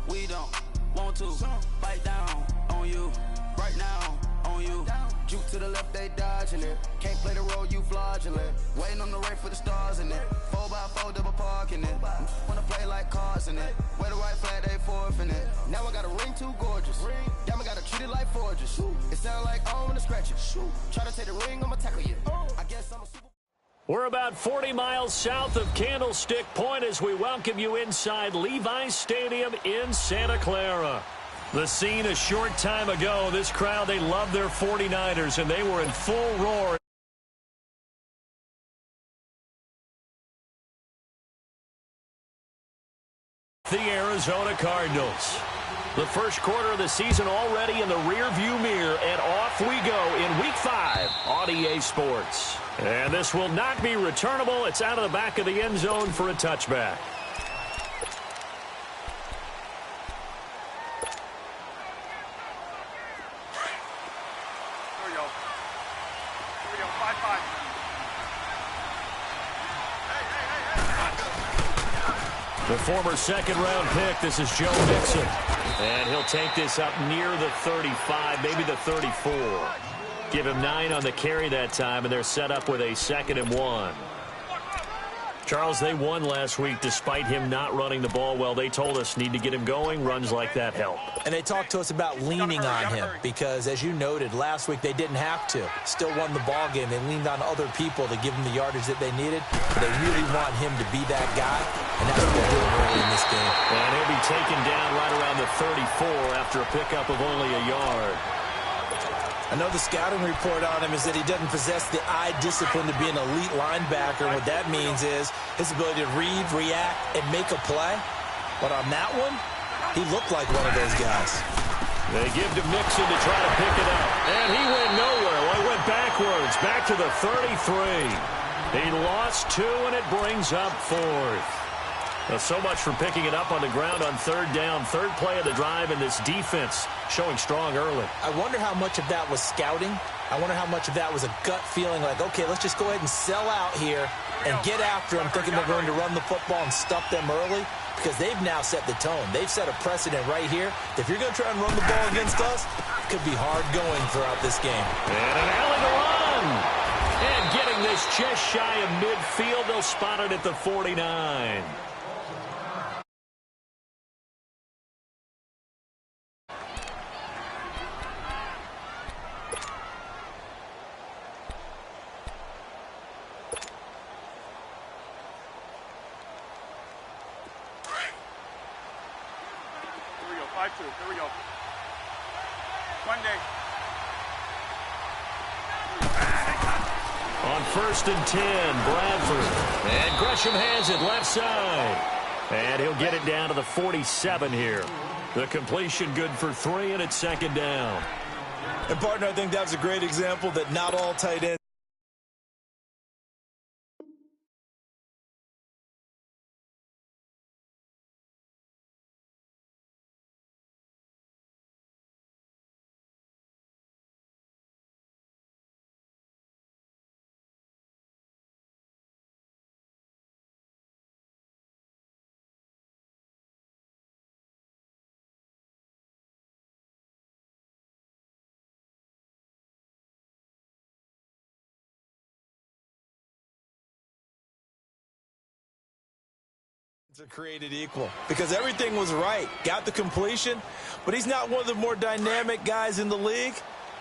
We don't want to bite down on you right now, on you. Juke to the left, they dodging it. Can't play the role, you fraudulent. Waiting on the right for the stars in it. 4x4 double parking it. Wanna play like cars in it. Wear the white flag, they forfeiting it. Now I got a ring too gorgeous. Damn, I gotta treat it like forges. It sound like I wanna scratch it. Try to take the ring, I'ma tackle you. I guess I'm a super. We're about 40 miles south of Candlestick Point as we welcome you inside Levi's Stadium in Santa Clara. The scene a short time ago, this crowd, they love their 49ers, and they were in full roar. The Arizona Cardinals. The first quarter of the season already in the rearview mirror, and off we go in Week 5 on EA Sports. And this will not be returnable. It's out of the back of the end zone for a touchback. The former second-round pick, this is Joe Mixon. And he'll take this up near the 35, maybe the 34. Give him 9 on the carry that time, and they're set up with a 2nd and 1. Charles, they won last week despite him not running the ball well. They told us need to get him going. Runs like that help. And they talked to us about leaning on him because, as you noted, last week they didn't have to. Still won the ball game. They leaned on other people to give them the yardage that they needed. But they really want him to be that guy, and that's what they're doing early in this game. And he'll be taken down right around the 34 after a pickup of only a yard. I know the scouting report on him is that he doesn't possess the eye discipline to be an elite linebacker. And what that means is his ability to read, react, and make a play. But on that one, he looked like one of those guys. They give to Mixon to try to pick it up. And he went nowhere. Well, he went backwards, back to the 33. He lost 2, and it brings up 4th. So much for picking it up on the ground on 3rd down. 3rd play of the drive, and this defense showing strong early. I wonder how much of that was scouting. I wonder how much of that was a gut feeling like, okay, let's just go ahead and sell out here and get after them, thinking they're going to run the football and stuff them early, because they've now set the tone. They've set a precedent right here. If you're going to try and run the ball against us, it could be hard going throughout this game. And an alley to run. And getting this just shy of midfield, they'll spot it at the 49. Here we go. Monday. On 1st and 10, Bradford. And Gresham has it left side. And he'll get it down to the 47 here. The completion good for 3, and it's 2nd down. And, partner, I think that was a great example that not all tight ends. Are created equal because everything was right. Got the completion, but he's not one of the more dynamic guys in the league.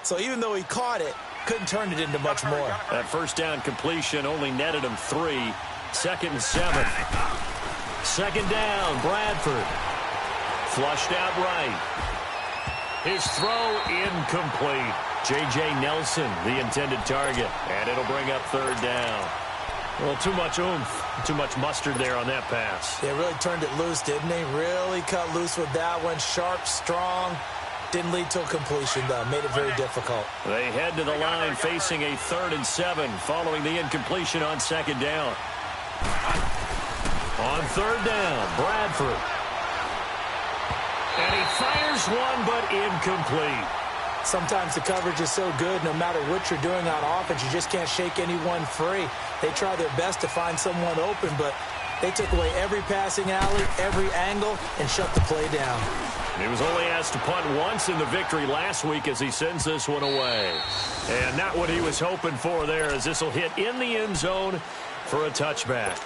So even though he caught it, couldn't turn it into much more. That 1st down completion only netted him 3. 2nd and 7. 2nd down, Bradford. Flushed out right. His throw incomplete. J.J. Nelson, the intended target. And it'll bring up 3rd down. Well, too much oomph, too much mustard there on that pass. They really turned it loose, didn't they? Really cut loose with that one. Sharp, strong. Didn't lead to a completion, though. Made it very difficult. They head to the line facing a 3rd and 7 following the incompletion on 2nd down. On 3rd down, Bradford. And he fires one, but incomplete. Sometimes the coverage is so good, no matter what you're doing on offense, you just can't shake anyone free. They try their best to find someone open, but They took away every passing alley, every angle, and shut the play down. He was only asked to punt once in the victory last week as he sends this one away. And not what he was hoping for there, as this will hit in the end zone for a touchback.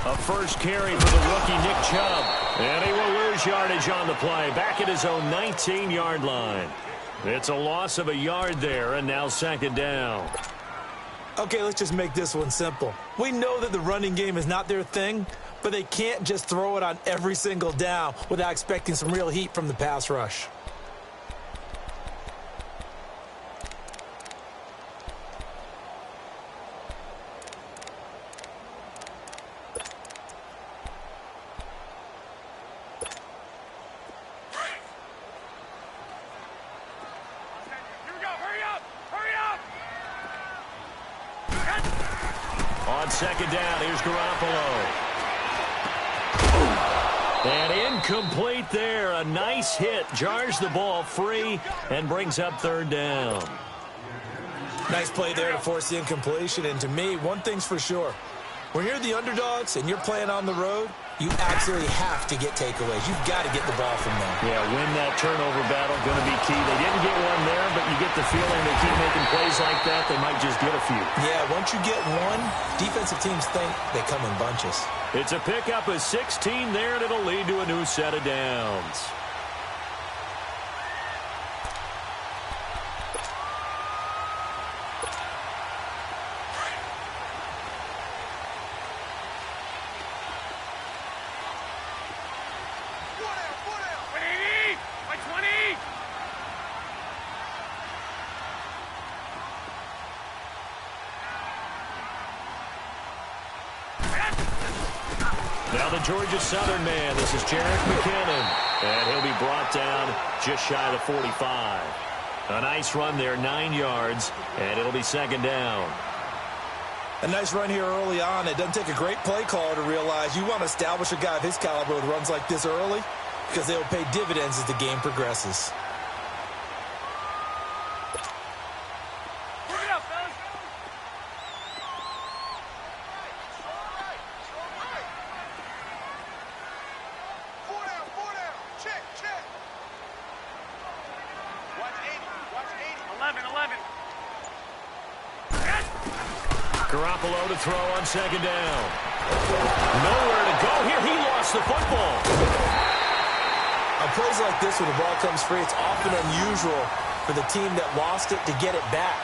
A first carry for the rookie Nick Chubb. And he will lose yardage on the play. Back at his own 19-yard line. It's a loss of a yard there, and now second down. Okay, let's just make this one simple. We know that the running game is not their thing, but they can't just throw it on every single down without expecting some real heat from the pass rush. On second down, here's Garoppolo. And incomplete there. A nice hit. Jars the ball free and brings up third down. Nice play there to force the incompletion. And to me, one thing's for sure. When you're the underdogs and you're playing on the road, you absolutely have to get takeaways. You've got to get the ball from them. Yeah, win that turnover battle, going to be key. They didn't get one there, but you get the feeling they keep making plays like that, they might just get a few. Yeah, once you get one, defensive teams think they come in bunches. It's a pickup of 16 there, and it'll lead to a new set of downs. Now the Georgia Southern man, this is Jerick McKinnon, and he'll be brought down just shy of the 45. A nice run there, 9 yards, and it'll be second down. A nice run here early on. It doesn't take a great play caller to realize you want to establish a guy of his caliber with runs like this early because they will pay dividends as the game progresses. Garoppolo to throw on second down. Nowhere to go here. He lost the football. On plays like this, when the ball comes free, it's often unusual for the team that lost it to get it back.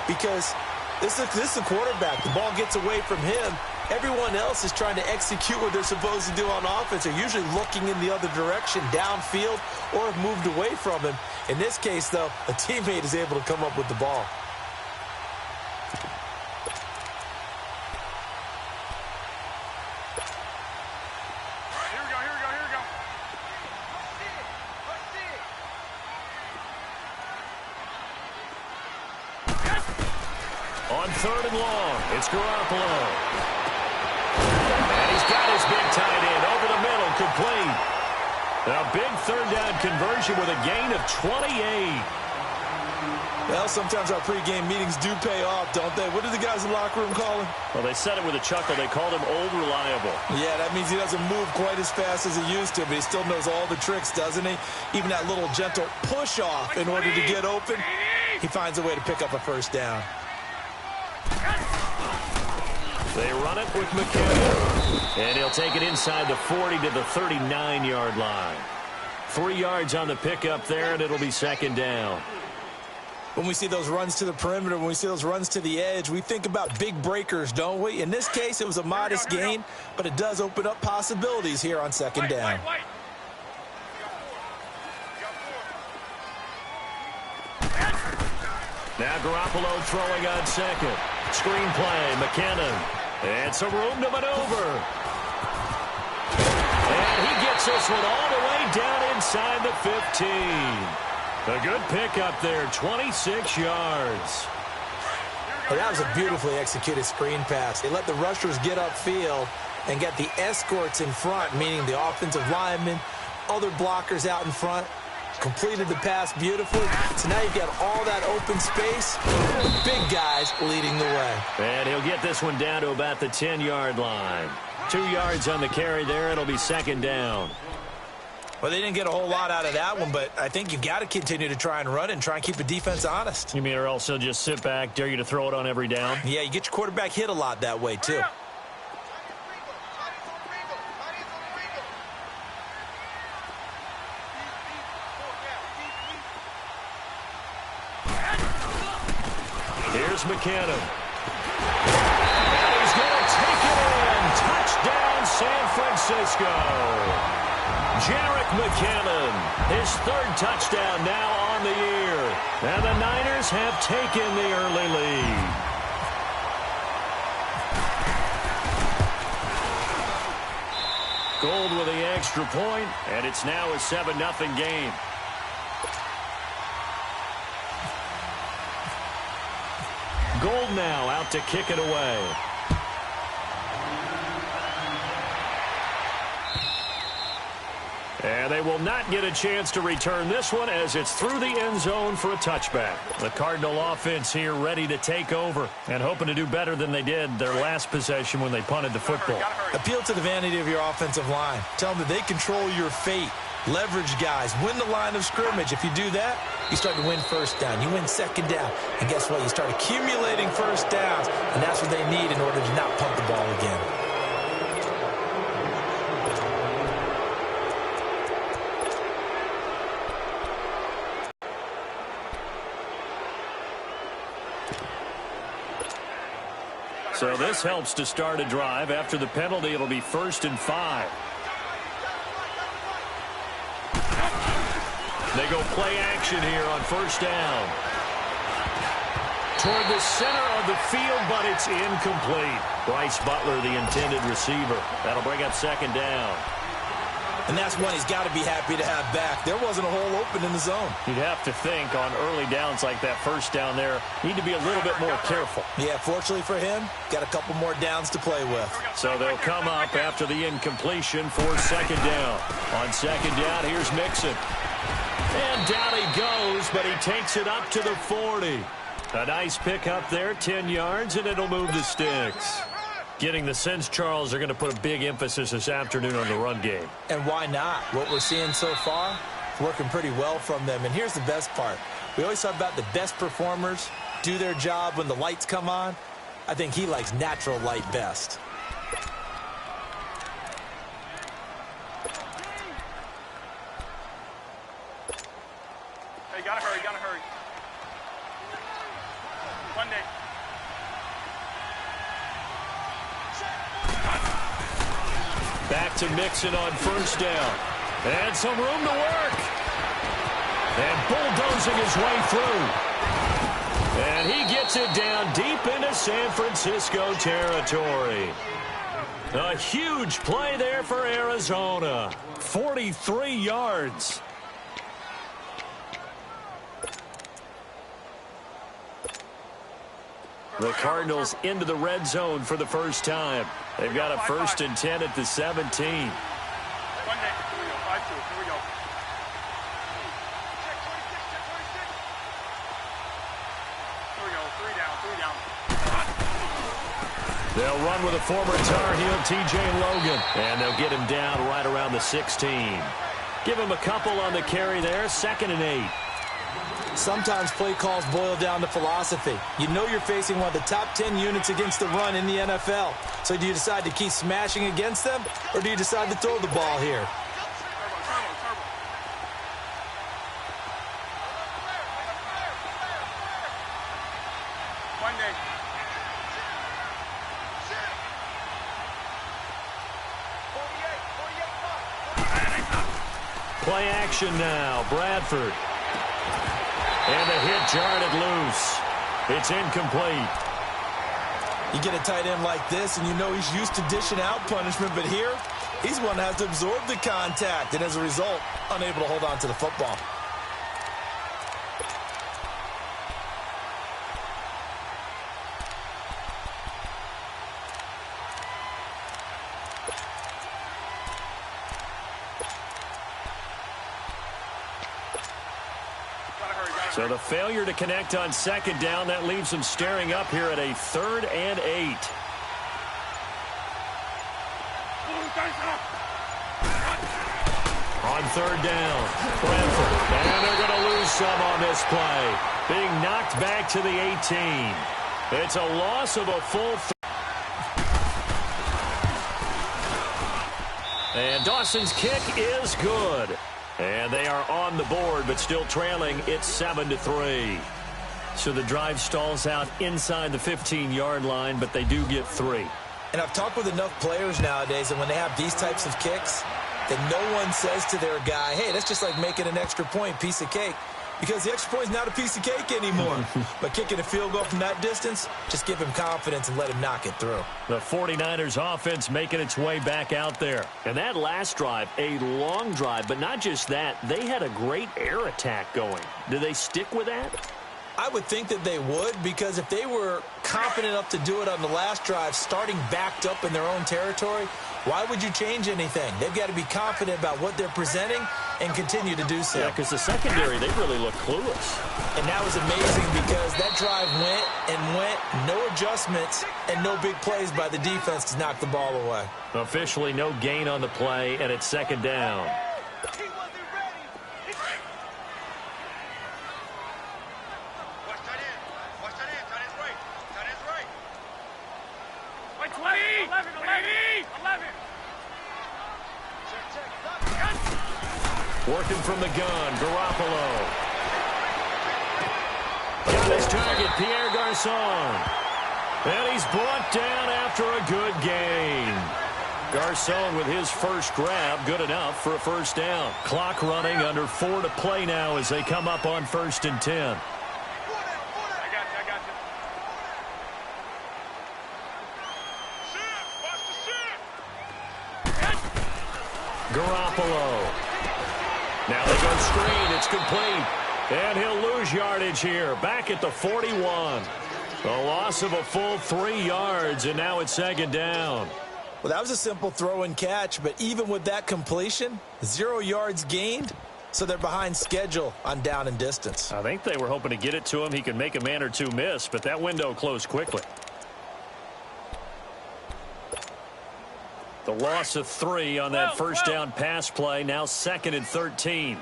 Because this is the quarterback. The ball gets away from him. Everyone else is trying to execute what they're supposed to do on offense. They're usually looking in the other direction, downfield, or have moved away from him. In this case, though, a teammate is able to come up with the ball. On third and long, it's Garoppolo. And he's got his big tight end over the middle, complete. A big third down conversion with a gain of 28. Well, sometimes our pregame meetings do pay off, don't they? What do the guys in the locker room call him? Well, they said it with a chuckle. They called him Old Reliable. Yeah, that means he doesn't move quite as fast as he used to, but he still knows all the tricks, doesn't he? Even that little gentle push-off in order to get open, he finds a way to pick up a first down. They run it with McKinnon. And he'll take it inside the 40 to the 39-yard line. 3 yards on the pickup there, and it'll be second down. When we see those runs to the perimeter, when we see those runs to the edge, we think about big breakers, don't we? In this case, it was a modest gain, but it does open up possibilities here on second down. Now Garoppolo throwing on second. Screen play, McKinnon. And some room to maneuver. And he gets this one all the way down inside the 15. A good pickup there, 26 yards. Well, that was a beautifully executed screen pass. They let the rushers get upfield and get the escorts in front, meaning the offensive linemen, other blockers out in front, completed the pass beautifully. So now you've got all that open space, big guys leading the way. And he'll get this one down to about the 10-yard line. 2 yards on the carry there. It'll be second down. Well, they didn't get a whole lot out of that one, but I think you've got to continue to try and run and try and keep the defense honest. You mean or else he'll just sit back, dare you to throw it on every down? Yeah, you get your quarterback hit a lot that way, too. Here's McKinnon. And he's going to take it in. Touchdown, San Francisco. Jerick McKinnon, his third touchdown now on the year. And the Niners have taken the early lead. Gold with the extra point, and it's now a 7-0 game. Gold now out to kick it away. And they will not get a chance to return this one as it's through the end zone for a touchback. The Cardinal offense here ready to take over and hoping to do better than they did their last possession when they punted the football. Appeal to the vanity of your offensive line. Tell them that they control your fate. Leverage guys. Win the line of scrimmage. If you do that, you start to win first down. You win second down. And guess what? You start accumulating first downs. And that's what they need in order to not punt the ball again. So this helps to start a drive. After the penalty, it'll be 1st and 5. They go play action here on first down. Toward the center of the field, but it's incomplete. Bryce Butler, the intended receiver. That'll bring up second down. And that's one he's got to be happy to have back. There wasn't a hole open in the zone. You'd have to think on early downs like that first down there, need to be a little bit more careful. Yeah, fortunately for him, got a couple more downs to play with. So they'll come up after the incompletion for second down. On second down, here's Mixon. And down he goes, but he takes it up to the 40. A nice pick up there, 10 yards, and it'll move the sticks. Getting the sense, Charles, are going to put a big emphasis this afternoon on the run game. And why not? What we're seeing so far, working pretty well from them. And here's the best part. We always talk about the best performers do their job when the lights come on. I think he likes natural light best. Hey, gotta hurry, gotta hurry. One day. Back to Mixon on first down. And some room to work. And bulldozing his way through. And he gets it down deep into San Francisco territory. A huge play there for Arizona. 43 yards. The Cardinals into the red zone for the first time. They've got a 1st and 10 at the 17. One day. Here we go. 5-2. Here we go. Here we go. 3 down. 3 down. They'll run with a former Tar Heel, T.J. Logan. And they'll get him down right around the 16. Give him a couple on the carry there. 2nd and 8. Sometimes play calls boil down to philosophy. You know you're facing one of the top 10 units against the run in the NFL. So do you decide to keep smashing against them, or do you decide to throw the ball here? One day. Play action now. Bradford. And the hit jarred it loose. It's incomplete. You get a tight end like this, and you know he's used to dishing out punishment, but here, he's one that has to absorb the contact, and as a result, unable to hold on to the football. So the failure to connect on second down, that leaves them staring up here at a 3rd and 8. On 3rd down, Brentford. And they're going to lose some on this play. Being knocked back to the 18. It's a loss of a full. And Dawson's kick is good. And they are on the board, but still trailing. It's 7-3. So the drive stalls out inside the 15-yard line, but they do get 3. And I've talked with enough players nowadays, and when they have these types of kicks, that no one says to their guy, hey, that's just like making an extra point, piece of cake. Because the extra point is not a piece of cake anymore. But kicking a field goal from that distance, just give him confidence and let him knock it through. The 49ers offense making its way back out there. And that last drive, a long drive, but not just that, they had a great air attack going. Do they stick with that? I would think that they would, because if they were confident enough to do it on the last drive, starting backed up in their own territory, why would you change anything? They've got to be confident about what they're presenting and continue to do so. Yeah, because the secondary, they really look clueless. And that was amazing because that drive went and went, no adjustments, and no big plays by the defense to knock the ball away. Officially no gain on the play, and it's 2nd down. Working from the gun, Garoppolo. Got his target, Pierre Garçon. And he's brought down after a good gain. Garçon with his first grab, good enough for a first down. Clock running, under 4 to play now as they come up on 1st and 10. I got you. Garoppolo. Now they go screen. It's complete. And he'll lose yardage here. Back at the 41. A loss of a full 3 yards, and now it's 2nd down. Well, that was a simple throw and catch, but even with that completion, 0 yards gained, so they're behind schedule on down and distance. I think they were hoping to get it to him. He could make a man or two miss, but that window closed quickly. The loss of 3 on that first down pass play. Now 2nd and 13.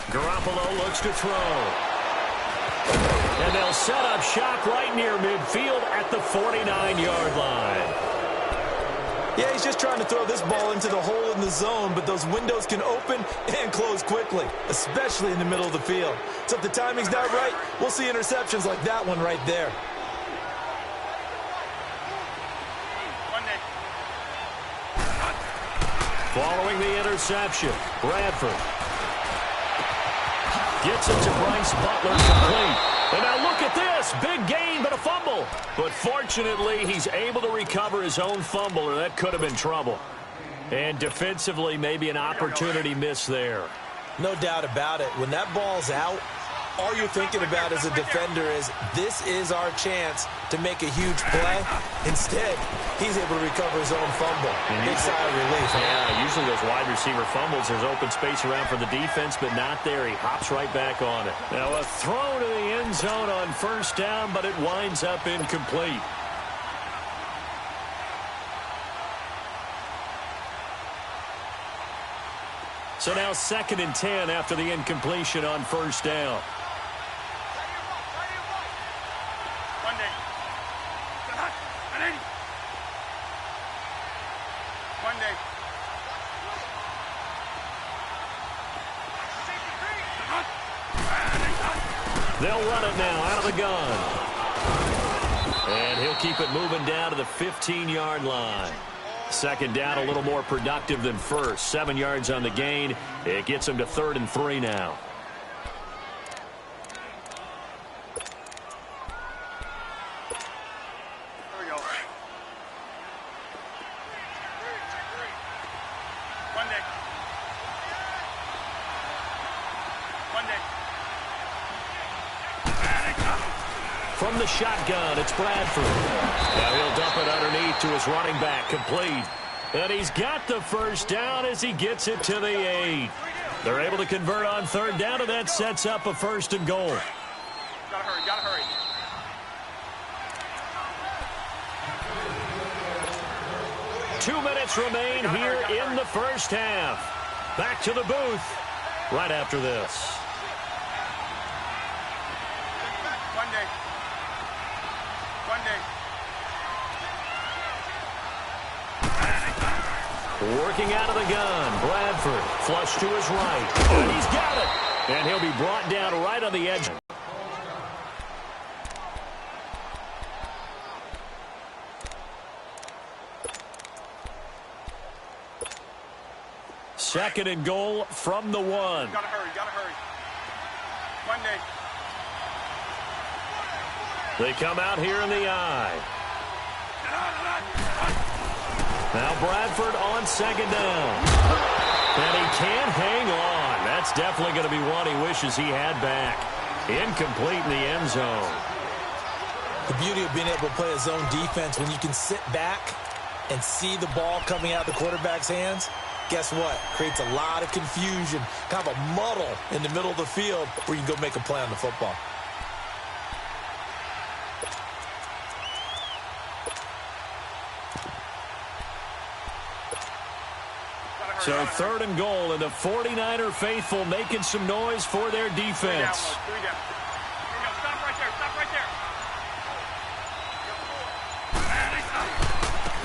Garoppolo looks to throw. And they'll set up shop right near midfield at the 49-yard line. Yeah, he's just trying to throw this ball into the hole in the zone, but those windows can open and close quickly, especially in the middle of the field. So if the timing's not right, we'll see interceptions like that one right there. Following the interception, Bradford gets it to Bryce Butler, complete. And now look at this, big gain but a fumble. But fortunately, he's able to recover his own fumble, or that could have been trouble. And defensively, maybe an opportunity miss there. No doubt about it. When that ball's out, all you're thinking about as a defender is, this is our chance to make a huge play. Instead, he's able to recover his own fumble. Big sigh of relief. Yeah, usually those wide receiver fumbles, there's open space around for the defense, but not there. He hops right back on it. Now a throw to the end zone on first down, but it winds up incomplete. So now 2nd and 10 after the incompletion on first down. They'll run it now out of the gun. And he'll keep it moving down to the 15-yard line. Second down, a little more productive than first. 7 yards on the gain. It gets him to 3rd and 3 now. Here we go. Monday. From the shotgun, it's Bradford. Now he'll dump it underneath to his running back, complete. And he's got the first down as he gets it to the 8. They're able to convert on 3rd down, and that sets up a 1st and goal. Gotta hurry, gotta hurry. Two minutes remain here in the first half. Back to the booth right after this. Working out of the gun, Bradford, flush to his right, and he's got it. And he'll be brought down right on the edge. Second and goal from the 1. Gotta hurry, gotta hurry. Monday. They come out here in the eye. Now Bradford on 2nd down. And he can't hang on. That's definitely going to be one he wishes he had back. Incomplete in the end zone. The beauty of being able to play a zone defense, when you can sit back and see the ball coming out of the quarterback's hands, guess what? Creates a lot of confusion, kind of a muddle in the middle of the field where you can go make a play on the football. So 3rd and goal, and the 49er faithful making some noise for their defense. Stop right there, stop right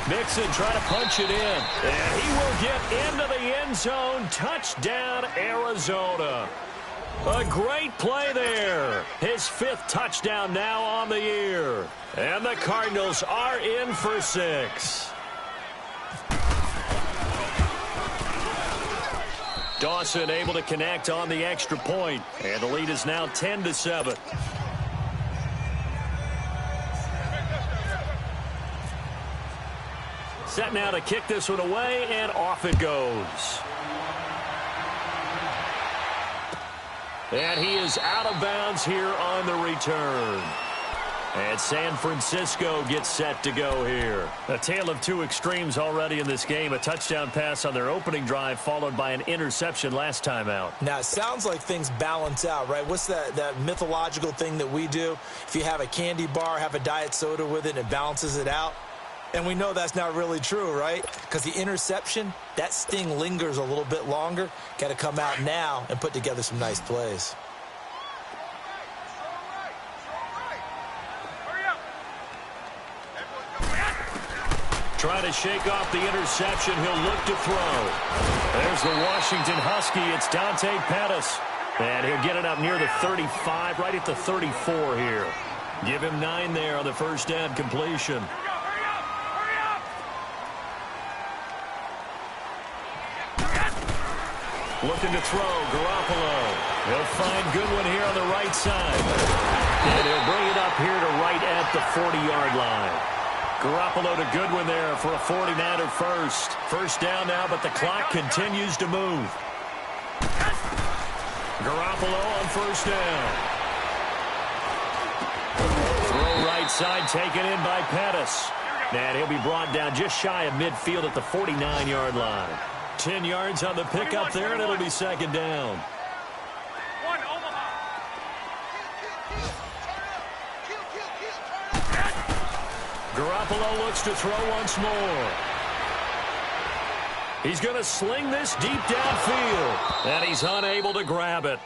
there. Mixon trying to punch it in, and he will get into the end zone. Touchdown, Arizona. A great play there. His 5th touchdown now on the year. And the Cardinals are in for 6. Dawson able to connect on the extra point, and the lead is now 10-7. Set now to kick this one away, and off it goes. And he is out of bounds here on the return. And San Francisco gets set to go here. A tale of two extremes already in this game. A touchdown pass on their opening drive, followed by an interception last time out. Now, it sounds like things balance out, right? What's that mythological thing that we do? If you have a candy bar, have a diet soda with it, and it balances it out. And we know that's not really true, right? Because the interception, that sting lingers a little bit longer. Got to come out now and put together some nice plays. Trying to shake off the interception. He'll look to throw. There's the Washington Husky. It's Dante Pettis. And he'll get it up near the 35, right at the 34 here. Give him 9 there on the first down completion. Looking to throw, Garoppolo. He'll find Goodwin here on the right side. And he'll bring it up here to right at the 40-yard line. Garoppolo to Goodwin there for a 49er first. First down now, but the clock continues to move. Garoppolo on first down. Throw right side taken in by Pettis. And he'll be brought down just shy of midfield at the 49-yard line. 10 yards on the pickup there, and it'll be second down. Garoppolo looks to throw once more. He's going to sling this deep downfield, and he's unable to grab it.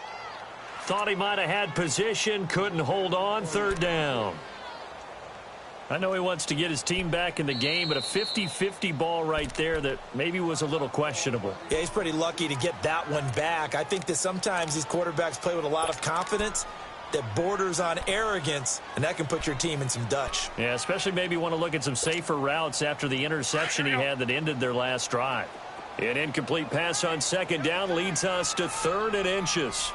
Thought he might have had position, couldn't hold on, third down. I know he wants to get his team back in the game, but a 50-50 ball right there that maybe was a little questionable. Yeah, he's pretty lucky to get that one back. I think that sometimes these quarterbacks play with a lot of confidence, that borders on arrogance, and that can put your team in some Dutch. Yeah, especially maybe want to look at some safer routes after the interception he had that ended their last drive. An incomplete pass on second down leads us to 3rd and inches.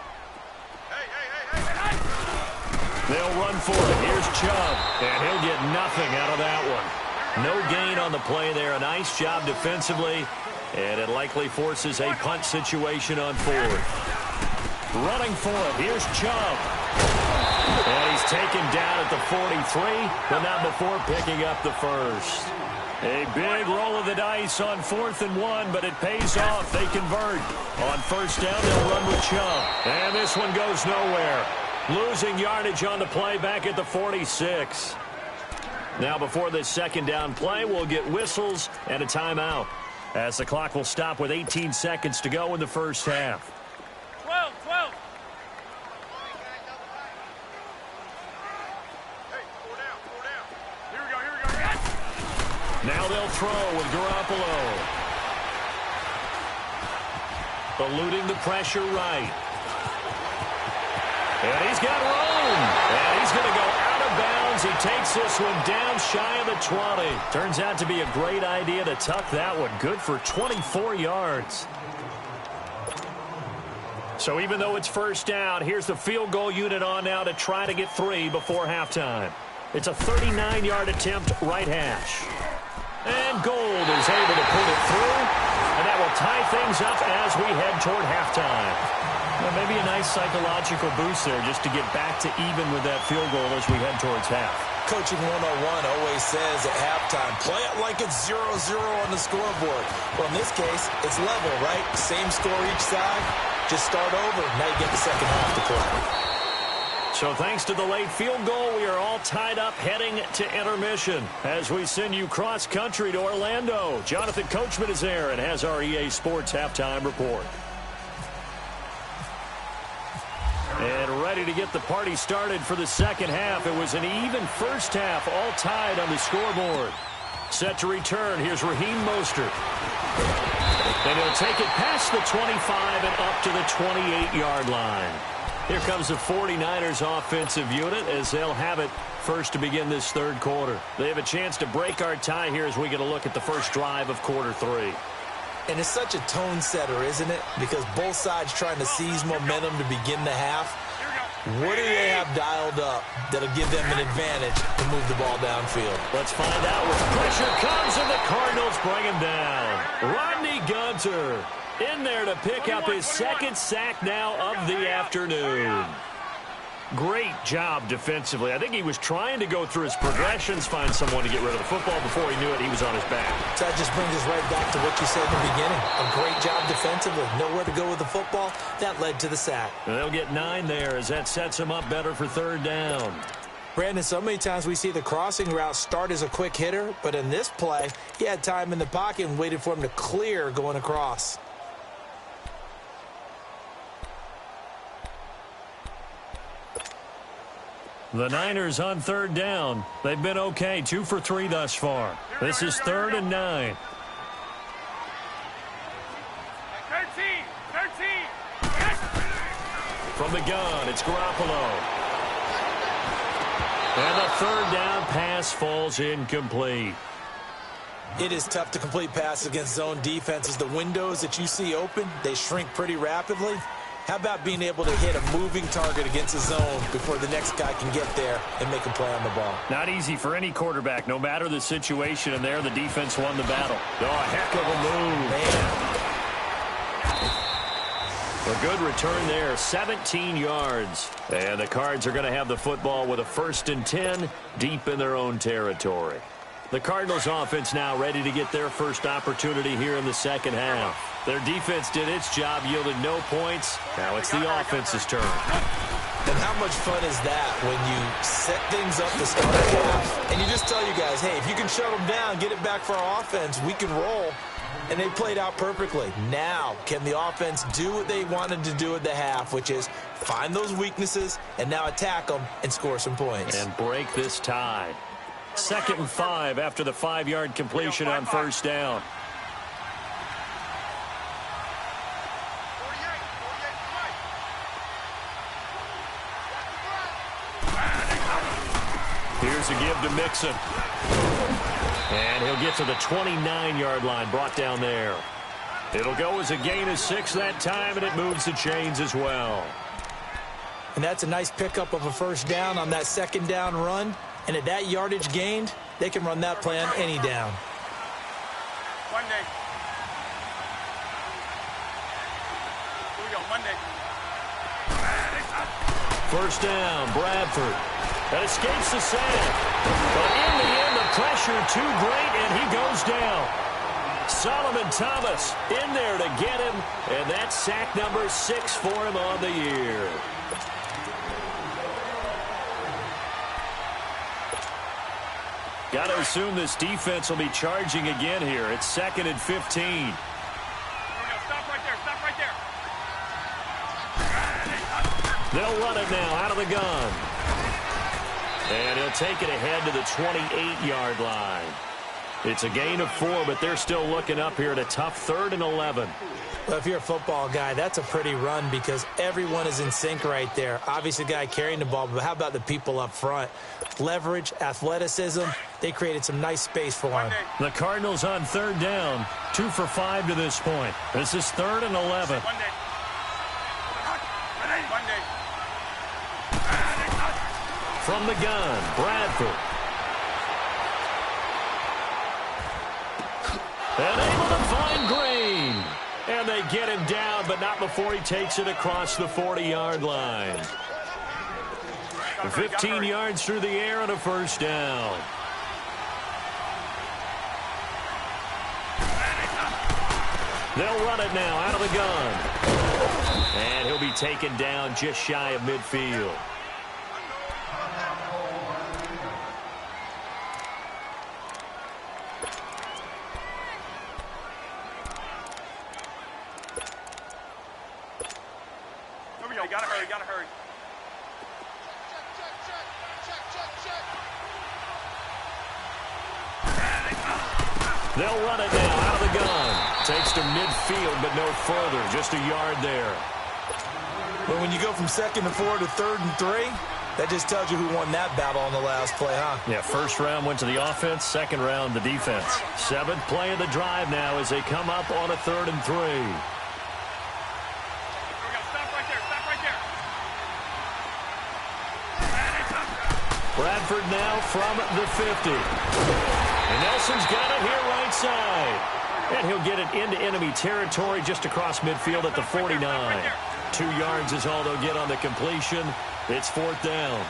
They'll run for it. Here's Chubb, and he'll get nothing out of that one. No gain on the play there. A nice job defensively, and it likely forces a punt situation on 4th. Running for it. Here's Chubb. And he's taken down at the 43, but not before picking up the first. A big roll of the dice on 4th and 1, but it pays off. They convert. On first down, they'll run with Chubb. And this one goes nowhere. Losing yardage on the play back at the 46. Now before this second down play, we'll get whistles and a timeout, as the clock will stop with 18 seconds to go in the first half. 12. Hey, 4 down. Here we go. Now they'll throw with Garoppolo. Eluding the pressure right. And he's got room. And he's going to go out of bounds. He takes this one down shy of the 20. Turns out to be a great idea to tuck that one. Good for 24 yards. So even though it's first down, here's the field goal unit on now to try to get 3 before halftime. It's a 39-yard attempt, right hash. And Gold is able to put it through. And that will tie things up as we head toward halftime. Well, maybe a nice psychological boost there just to get back to even with that field goal as we head towards half. Coaching 101 always says at halftime, play it like it's 0-0 on the scoreboard. Well, in this case, it's level, right? Same score each side. Just start over. Now you get the second half to play. So thanks to the late field goal, we are all tied up heading to intermission as we send you cross-country to Orlando. Jonathan Coachman is there and has our EA Sports halftime report. And ready to get the party started for the second half. It was an even first half, all tied on the scoreboard. Set to return, here's Raheem Mostert. And he'll take it past the 25 and up to the 28-yard line. Here comes the 49ers offensive unit as they'll have it first to begin this third quarter. They have a chance to break our tie here as we get a look at the first drive of quarter 3. And it's such a tone setter, isn't it? Because both sides trying to seize momentum to begin the half. What do they have dialed up that'll give them an advantage to move the ball downfield? Let's find out. With pressure comes, and the Cardinals bring him down. Rodney Gunter in there to pick up his second sack now of the afternoon. Great job defensively. I think he was trying to go through his progressions, find someone to get rid of the football. Before he knew it, he was on his back. So that just brings us right back to what you said in the beginning. A great job defensively. Nowhere to go with the football. That led to the sack. And they'll get 9 there as that sets them up better for third down. Brandon, so many times we see the crossing route start as a quick hitter, but in this play, he had time in the pocket and waited for him to clear going across. The Niners on third down. They've been okay, 2 for 3 thus far. This is 3rd and 9. 13. From the gun, it's Garoppolo. And the third down pass falls incomplete. It is tough to complete passes against zone defenses. The windows that you see open, they shrink pretty rapidly. How about being able to hit a moving target against a zone before the next guy can get there and make a play on the ball? Not easy for any quarterback, no matter the situation, and there the defense won the battle. Oh, a heck of a move. Man. A good return there, 17 yards. And the Cards are going to have the football with a 1st and 10 deep in their own territory. The Cardinals offense now ready to get their first opportunity here in the second half. Their defense did its job, yielded no points. Now it's the offense's turn. And how much fun is that when you set things up to start a half and you just tell you guys, hey, if you can shut them down, get it back for our offense, we can roll. And they played out perfectly. Now, can the offense do what they wanted to do at the half, which is find those weaknesses and now attack them and score some points? And break this tie. 2nd and 5 after the 5-yard completion on first down. Here's a give to Mixon. And he'll get to the 29-yard line, brought down there. It'll go as a gain of 6 that time, and it moves the chains as well. And that's a nice pickup of a first down on that second down run. And at that yardage gained, they can run that play on any down. Monday. Here we go, Monday. First down, Bradford. That escapes the sack. But in the end, the pressure too great, and he goes down. Solomon Thomas in there to get him, and that's sack number 6 for him on the year. Got to assume this defense will be charging again here. It's 2nd and 15. Stop right there. Stop right there. They'll run it now out of the gun. And he'll take it ahead to the 28-yard line. It's a gain of 4, but they're still looking up here at a tough 3rd and 11. Well, if you're a football guy, that's a pretty run because everyone is in sync right there. Obviously, the guy carrying the ball, but how about the people up front? Leverage, athleticism, they created some nice space for him. The Cardinals on 3rd down, 2 for 5 to this point. This is 3rd and 11. From the gun, Bradford. And able to find Green. And they get him down, but not before he takes it across the 40-yard line. 15 yards through the air and a first down. They'll run it now out of the gun. And he'll be taken down just shy of midfield. Gotta hurry. They'll run it now out of the gun. Takes to midfield, but no further. Just a yard there. But when you go from 2nd and 4 to 3rd and 3, that just tells you who won that battle on the last play, huh? Yeah, first round went to the offense, second round the defense. 7th play of the drive now as they come up on a 3rd and 3. Bradford now from the 50. And Nelson's got it here right side. And he'll get it into enemy territory just across midfield at the 49. 2 yards is all they'll get on the completion. It's 4th down.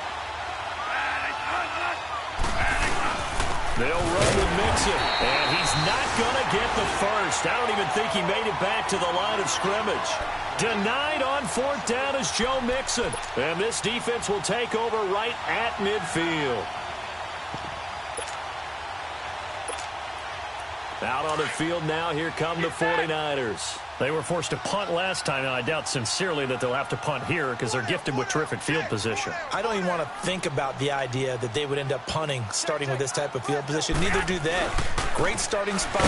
They'll run with Mixon. And he's not going to get the first. I don't even think he made it back to the line of scrimmage. Denied on 4th down is Joe Mixon. And this defense will take over right at midfield. Out on the field now, here come the 49ers. They were forced to punt last time, and I doubt sincerely that they'll have to punt here because they're gifted with terrific field position. I don't even want to think about the idea that they would end up punting starting with this type of field position. Neither do they. Great starting spot,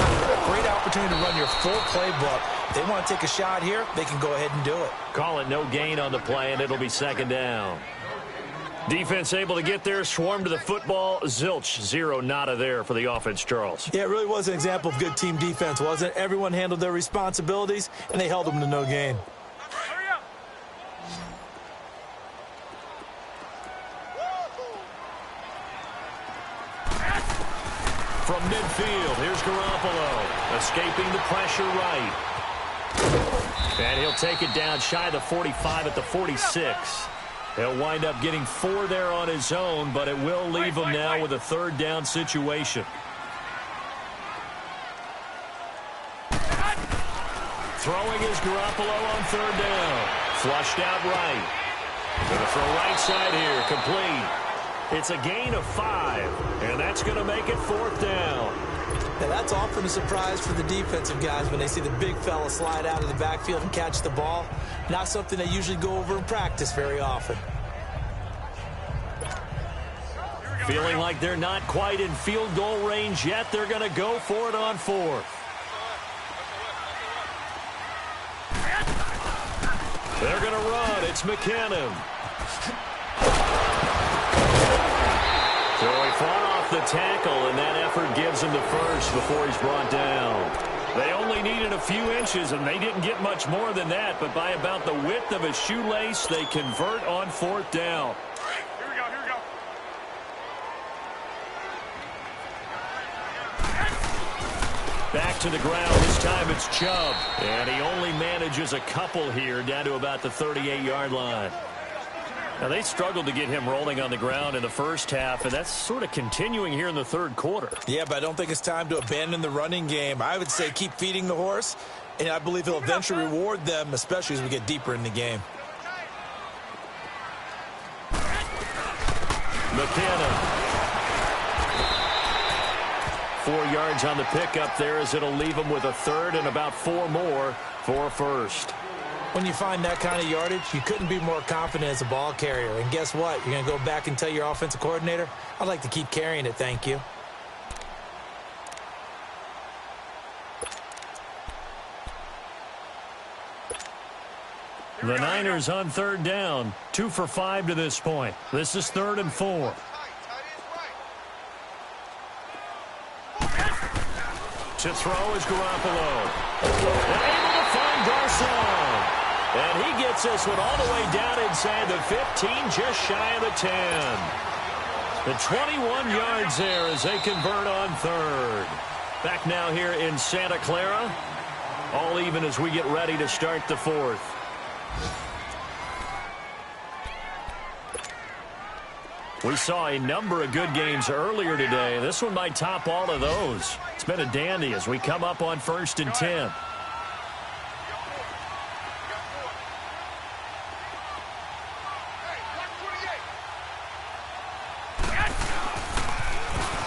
great opportunity to run your full playbook. If they want to take a shot here, they can go ahead and do it. Call it no gain on the play, and it'll be 2nd down. Defense able to get there, swarm to the football. Zilch, 0 nada there for the offense, Charles. Yeah, it really was an example of good team defense, wasn't it? Everyone handled their responsibilities, and they held them to no gain. Hurry up. From midfield, here's Garoppolo. Escaping the pressure right. And he'll take it down shy of the 45 at the 46. He'll wind up getting 4 there on his own, but it will leave him now with a 3rd down situation. Throwing is Garoppolo on 3rd down. Flushed out right. Gonna throw right side here, complete. It's a gain of 5, and that's going to make it 4th down. Now, that's often a surprise for the defensive guys when they see the big fella slide out of the backfield and catch the ball. Not something they usually go over in practice very often. Feeling like they're not quite in field goal range yet. They're going to go for it on 4th. They're going to run. It's McKinnon. So he fought off the tackle, and that effort gives him the first before he's brought down. They only needed a few inches, and they didn't get much more than that, but by about the width of a shoelace, they convert on 4th down. Here we go, here we go. Back to the ground. This time it's Chubb. And he only manages a couple here down to about the 38-yard line. Now, they struggled to get him rolling on the ground in the first half, and that's sort of continuing here in the third quarter. Yeah, but I don't think it's time to abandon the running game. I would say keep feeding the horse, and I believe he'll eventually reward them, especially as we get deeper in the game. McKinnon. 4 yards on the pickup there as it'll leave him with a third and about 4 more for a first. When you find that kind of yardage, you couldn't be more confident as a ball carrier. And guess what? You're going to go back and tell your offensive coordinator, I'd like to keep carrying it, thank you. The Niners on 3rd down. 2 for 5 to this point. This is 3rd and 4. To throw is Garoppolo. And able to find Garcon. And he gets this one all the way down inside the 15, just shy of the 10. The 21 yards there as they convert on 3rd. Back now here in Santa Clara. All even as we get ready to start the 4th. We saw a number of good games earlier today. This one might top all of those. It's been a dandy as we come up on 1st and 10.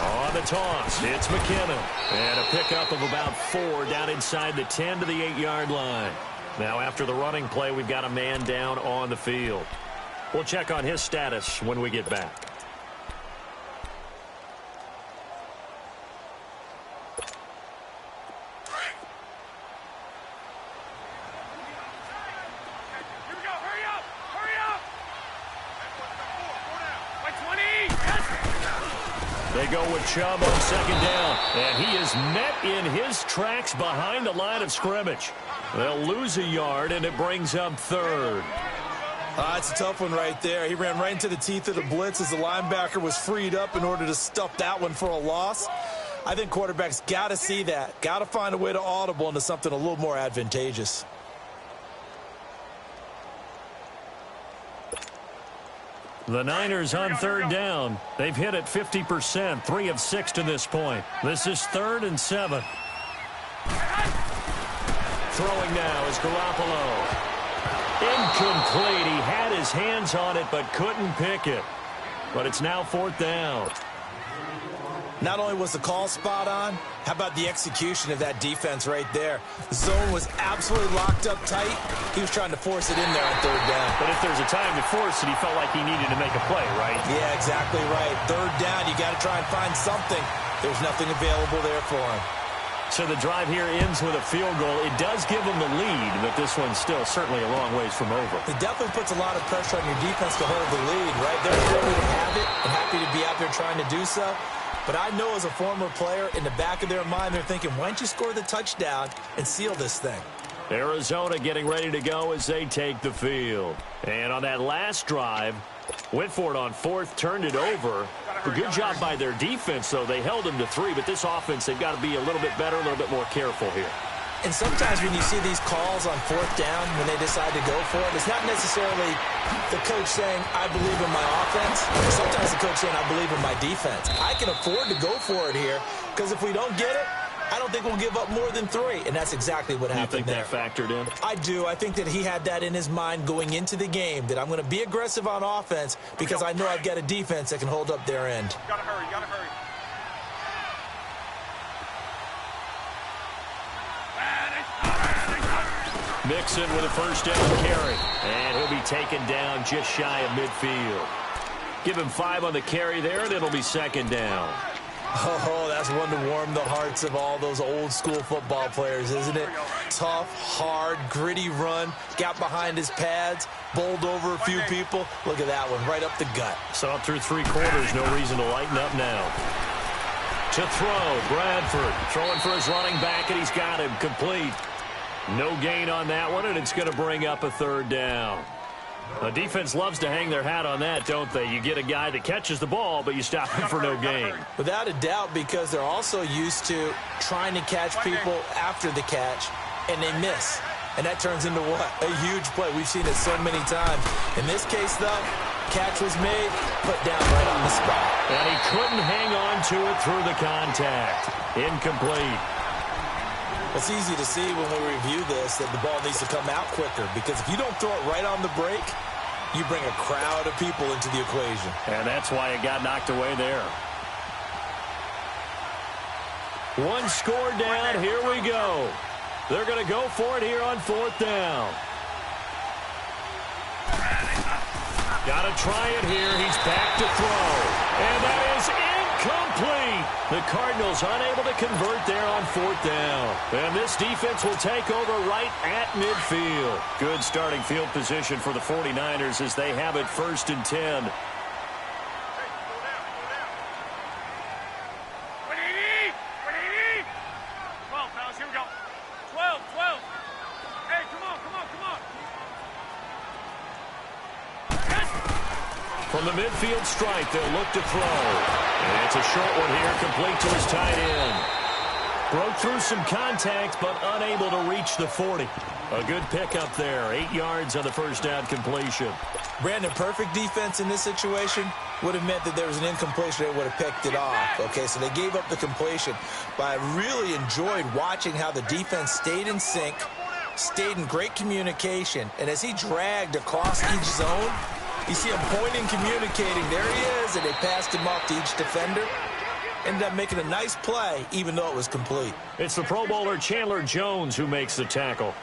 On the toss, it's McKinnon. And a pickup of about 4 down inside the 10 to the 8-yard line. Now after the running play, we've got a man down on the field. We'll check on his status when we get back. They go with Chubb on 2nd down, and he is met in his tracks behind the line of scrimmage. They'll lose a yard, and it brings up 3rd. It's a tough one right there. He ran right into the teeth of the blitz as the linebacker was freed up in order to stuff that one for a loss. I think quarterbacks got to see that, got to find a way to audible into something a little more advantageous. The Niners on 3rd down. They've hit it 50%, 3 of 6 to this point. This is 3rd and 7. Throwing now is Garoppolo. Incomplete. He had his hands on it but couldn't pick it. But it's now 4th down. Not only was the call spot on, how about the execution of that defense right there? The zone was absolutely locked up tight. He was trying to force it in there on 3rd down. But if there's a time to force it, he felt like he needed to make a play, right? Yeah, exactly right. 3rd down, you got to try and find something. There's nothing available there for him. So the drive here ends with a field goal. It does give him the lead, but this one's still certainly a long ways from over. It definitely puts a lot of pressure on your defense to hold the lead, right? They're happy to have it and happy to be out there trying to do so. But I know as a former player, in the back of their mind, they're thinking, why don't you score the touchdown and seal this thing? Arizona getting ready to go as they take the field. And on that last drive, went for it on 4th, turned it over. A good job by their defense, though. They held them to 3, but this offense, they've got to be a little bit better, a little bit more careful here. And sometimes when you see these calls on 4th down, when they decide to go for it, it's not necessarily the coach saying, I believe in my offense. Sometimes the coach saying, I believe in my defense. I can afford to go for it here, because if we don't get it, I don't think we'll give up more than 3. And that's exactly what happened there. You think that factored in? I do. I think that he had that in his mind going into the game, that I'm going to be aggressive on offense because I know I've got a defense that can hold up their end. You gotta hurry, you gotta hurry. Mixon with a 1st down carry. And he'll be taken down just shy of midfield. Give him 5 on the carry there, and it'll be 2nd down. Oh, that's one to warm the hearts of all those old school football players, isn't it? tough, hard, gritty run. Got behind his pads, bowled over a few people. Look at that one, right up the gut. So through 3 quarters, no reason to lighten up now. To throw, Bradford throwing for his running back, and he's got him complete. No gain on that one, and it's going to bring up a 3rd down. The defense loves to hang their hat on that, don't they? You get a guy that catches the ball, but you stop him for no gain. Without a doubt, because they're also used to trying to catch people after the catch, and they miss. And that turns into what? A huge play. We've seen it so many times. In this case, though, catch was made, put down right on the spot. And he couldn't hang on to it through the contact. Incomplete. It's easy to see when we review this that the ball needs to come out quicker, because if you don't throw it right on the break, you bring a crowd of people into the equation. And that's why it got knocked away there. 1 score down. Here we go. They're going to go for it here on 4th down. Got to try it here. He's back to throw. And that is incomplete. The Cardinals unable to convert there on 4th down. And this defense will take over right at midfield. Good starting field position for the 49ers as they have it 1st and 10. From the midfield stripe, they'll look to throw. And it's a short one here, complete to his tight end. Broke through some contact, but unable to reach the 40. A good pickup there, 8 yards on the 1st down completion. Brandon, perfect defense in this situation would have meant that there was an incompletion. They would have picked it off. Okay, so they gave up the completion. But I really enjoyed watching how the defense stayed in sync, stayed in great communication, and as he dragged across each zone, you see him pointing, communicating. There he is, and they passed him off to each defender. Ended up making a nice play, even though it was complete. It's the Pro Bowler Chandler Jones who makes the tackle.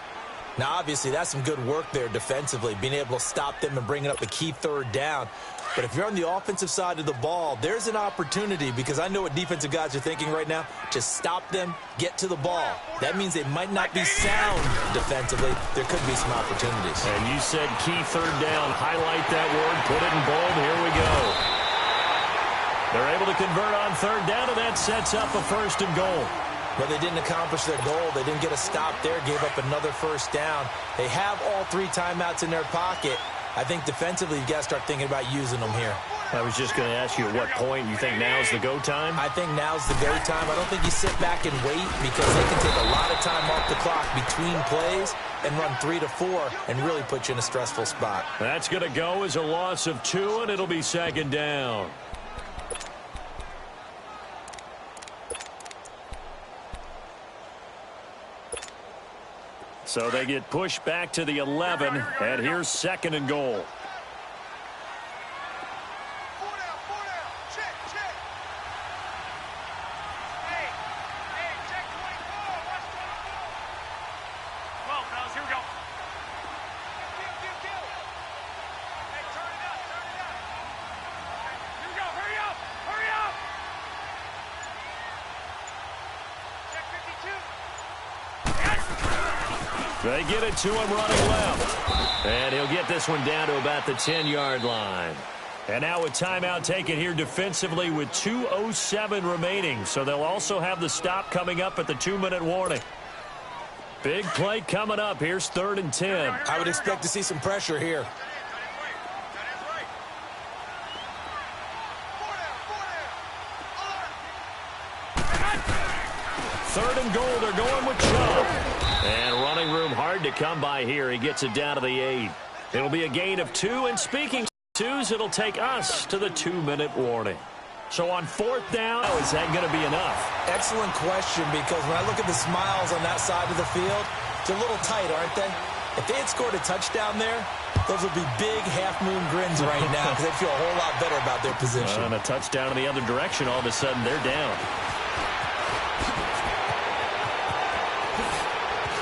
Now, obviously, that's some good work there defensively, being able to stop them and bringing up a key 3rd down. But if you're on the offensive side of the ball, there's an opportunity, because I know what defensive guys are thinking right now. Just stop them, get to the ball. That means they might not be sound defensively. There could be some opportunities. And you said key 3rd down. Highlight that word. Put it in bold. Here we go. They're able to convert on 3rd down, and that sets up a 1st and goal. But they didn't accomplish their goal. They didn't get a stop there, gave up another 1st down. They have all 3 timeouts in their pocket. I think defensively you've got to start thinking about using them here. I was just going to ask you at what point you think now's the go time? I think now's the go time. I don't think you sit back and wait, because they can take a lot of time off the clock between plays and run 3 to 4 and really put you in a stressful spot. That's going to go as a loss of 2, and it'll be 2nd down. So they get pushed back to the 11, and here's 2nd and goal. They get it to him running left. And he'll get this one down to about the 10-yard line. And now a timeout taken here defensively with 2:07 remaining. So they'll also have the stop coming up at the 2-minute warning. Big play coming up. Here's 3rd and 10. I would expect to see some pressure here. Third and goal. They're going with Chubb. And running room hard to come by here. He gets it down to the 8. It'll be a gain of 2. And speaking of 2s, it'll take us to the 2-minute warning. So on 4th down, is that going to be enough? Excellent question, because when I look at the smiles on that side of the field, they're a little tight, aren't they? If they had scored a touchdown there, those would be big half-moon grins right now, because they'd feel a whole lot better about their position. And a touchdown in the other direction, all of a sudden they're down.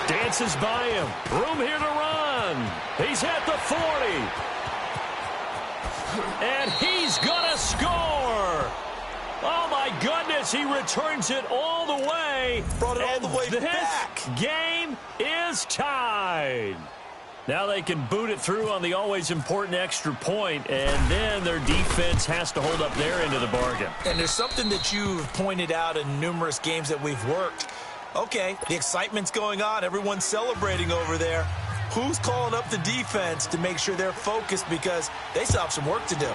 Dances by him. Room here to run. He's at the 40. And he's going to score. Oh, my goodness. He returns it all the way. Brought it all the way back. This game is tied. Now they can boot it through on the always important extra point, and then their defense has to hold up their end of the bargain. And there's something that you've pointed out in numerous games that we've worked. Okay, the excitement's going on. Everyone's celebrating over there. Who's calling up the defense to make sure they're focused, because they still have some work to do?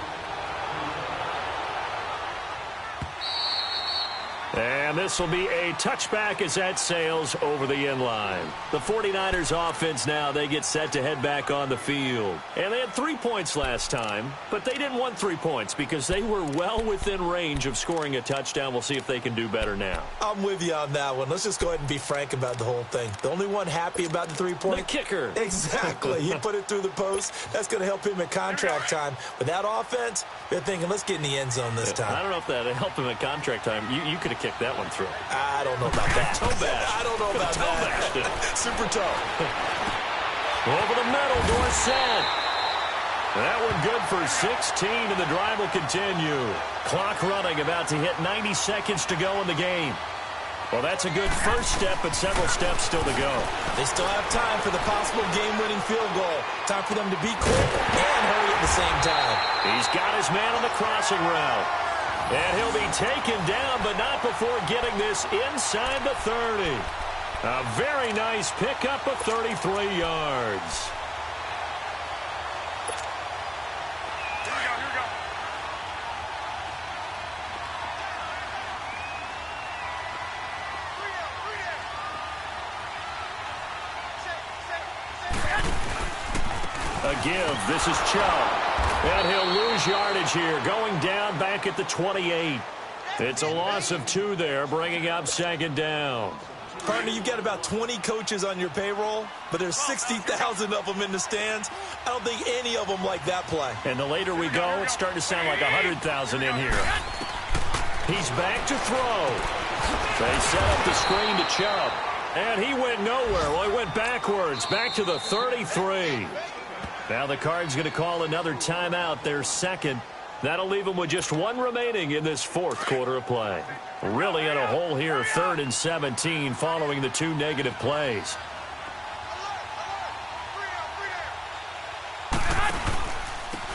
And this will be a touchback as that sails over the end line. The 49ers offense now, they get set to head back on the field. And they had 3 points last time, but they didn't want 3 points because they were well within range of scoring a touchdown. We'll see if they can do better now. I'm with you on that one. Let's just go ahead and be frank about the whole thing. The only one happy about the 3-point? The kicker. Exactly. He put it through the post. That's going to help him at contract time. But that offense, they're thinking, let's get in the end zone this time. I don't know if that helped him at contract time. You could have kicked that one through. I don't know about that. Toe bash. I don't know about that. Super toe. Over the middle, Dorsett. That one good for 16, and the drive will continue. Clock running, about to hit 90 seconds to go in the game. Well, that's a good first step, but several steps still to go. They still have time for the possible game-winning field goal. Time for them to be quick and hurry at the same time. He's got his man on the crossing route. And he'll be taken down, but not before getting this inside the 30. A very nice pickup of 33 yards. Here we go. A give. This is Chubb. And he'll lose yardage here, going down back at the 28. It's a loss of 2 there, bringing up second down. Partner, you've got about 20 coaches on your payroll, but there's 60,000 of them in the stands. I don't think any of them like that play. And the later we go, it's starting to sound like 100,000 in here. He's back to throw. They set up the screen to Chubb. And he went nowhere. Well, he went backwards, back to the 33. Now the Cards going to call another timeout, their second. That'll leave them with just 1 remaining in this fourth quarter of play. Really in a hole here, 3rd and 17, following the 2 negative plays.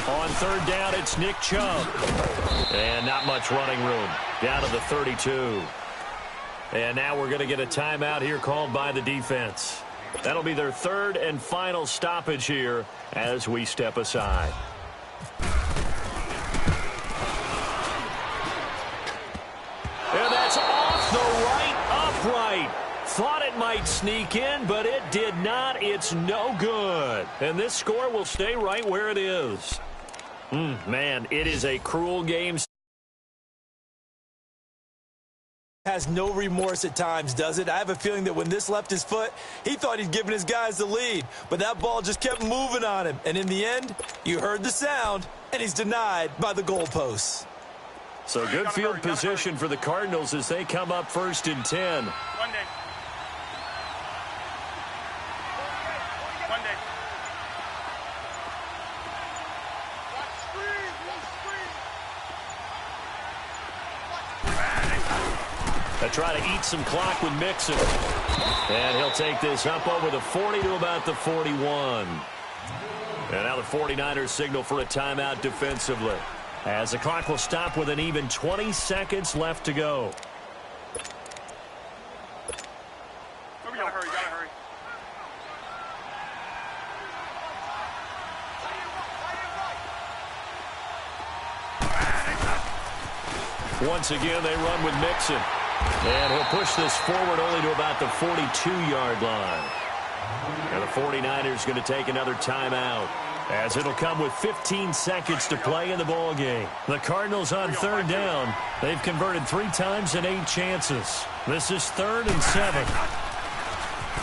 On 3rd down, it's Nick Chubb. And not much running room. Down to the 32. And now we're going to get a timeout here called by the defense. That'll be their 3rd and final stoppage here as we step aside. And that's off the right upright. Thought it might sneak in, but it did not. It's no good. And this score will stay right where it is. Man, it is a cruel game. Has no remorse at times, does it? I have a feeling that when this left his foot, he thought he'd given his guys the lead, but that ball just kept moving on him. And in the end, you heard the sound, and he's denied by the goalposts. So good field position for the Cardinals as they come up 1st and 10. Monday. They try to eat some clock with Mixon. And he'll take this up over the 40 to about the 41. And now the 49ers signal for a timeout defensively, as the clock will stop with an even 20 seconds left to go. We gotta hurry, Once again, they run with Mixon. And he'll push this forward only to about the 42-yard line. And the 49ers going to take another timeout, as it'll come with 15 seconds to play in the ball game. The Cardinals on 3rd down. They've converted 3 times in 8 chances. This is 3rd and 7.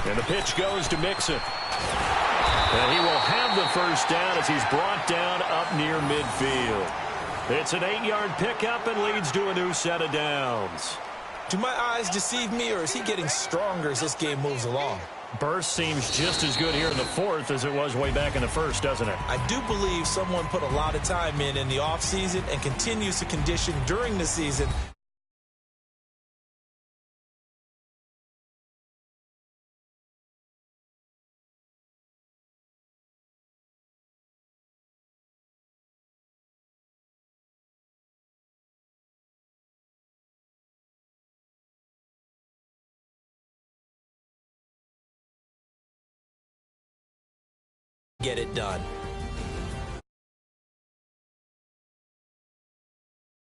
And the pitch goes to Mixon. And he will have the first down as he's brought down up near midfield. It's an 8-yard pickup and leads to a new set of downs. Do my eyes deceive me, or is he getting stronger as this game moves along? Burst seems just as good here in the 4th as it was way back in the 1st, doesn't it? I do believe someone put a lot of time in the offseason and continues to condition during the season get it done.